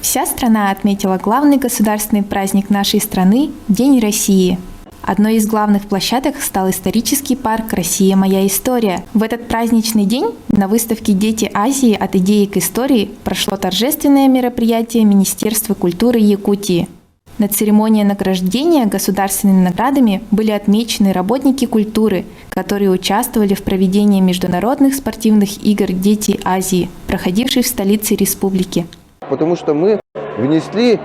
Вся страна отметила главный государственный праздник нашей страны – День России. Одной из главных площадок стал исторический парк «Россия. Моя история». В этот праздничный день на выставке «Дети Азии. От идеи к истории» прошло торжественное мероприятие Министерства культуры Якутии. На церемонии награждения государственными наградами были отмечены работники культуры, которые участвовали в проведении международных спортивных игр «Дети Азии», проходивших в столице республики. Потому что мы внесли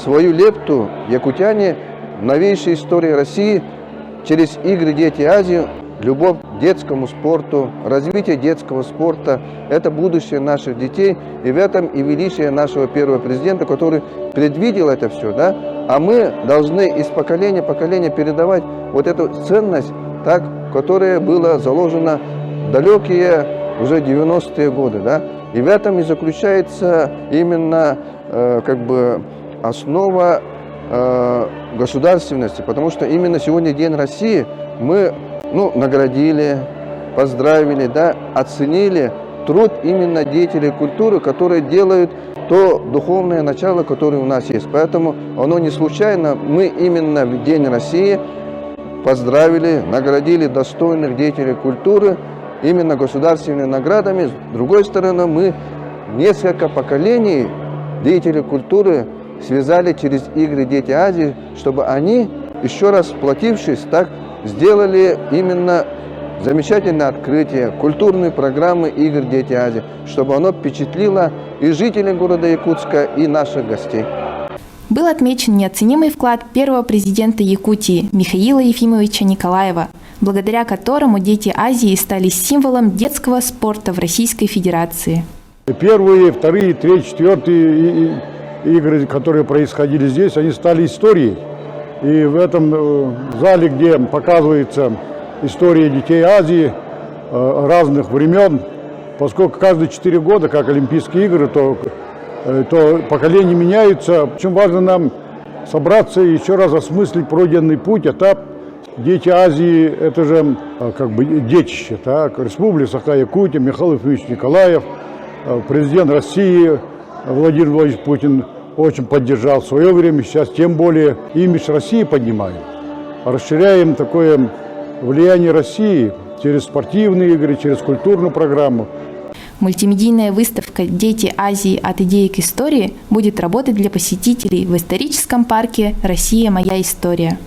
свою лепту, якутяне, в новейшую историю России через игры «Дети Азии», любовь к детскому спорту, развитие детского спорта. Это будущее наших детей. И в этом и величие нашего первого президента, который предвидел это все. Да? А мы должны из поколения в поколение передавать вот эту ценность, так, которая была заложена в далекие уже 90-е годы. Да? И в этом и заключается именно основа государственности. Потому что именно сегодня День России мы наградили, поздравили, да, оценили труд именно деятелей культуры, которые делают то духовное начало, которое у нас есть. Поэтому оно не случайно. Мы именно в День России поздравили, наградили достойных деятелей культуры именно государственными наградами. С другой стороны, мы несколько поколений деятелей культуры связали через игры «Дети Азии», чтобы они, еще раз сплотившись, так сделали именно замечательное открытие, культурные программы игр «Дети Азии», чтобы оно впечатлило и жителей города Якутска, и наших гостей. Был отмечен неоценимый вклад первого президента Якутии Михаила Ефимовича Николаева, благодаря которому «Дети Азии» стали символом детского спорта в Российской Федерации. Первые, вторые, третьи, четвертые игры, которые происходили здесь, они стали историей. И в этом зале, где показывается история детей Азии разных времен, поскольку каждые 4 года, как Олимпийские игры, то поколения меняются. Очень важно нам собраться и еще раз осмыслить пройденный путь, этап. Дети Азии – это же детище, так, Республика Саха-Якутия, Михаил Ефимович Николаев, президент России Владимир Владимирович Путин очень поддержал в свое время, сейчас тем более имидж России поднимаем. Расширяем такое влияние России через спортивные игры, через культурную программу. Мультимедийная выставка «Дети Азии. От идеи к истории» будет работать для посетителей в историческом парке «Россия. Моя история».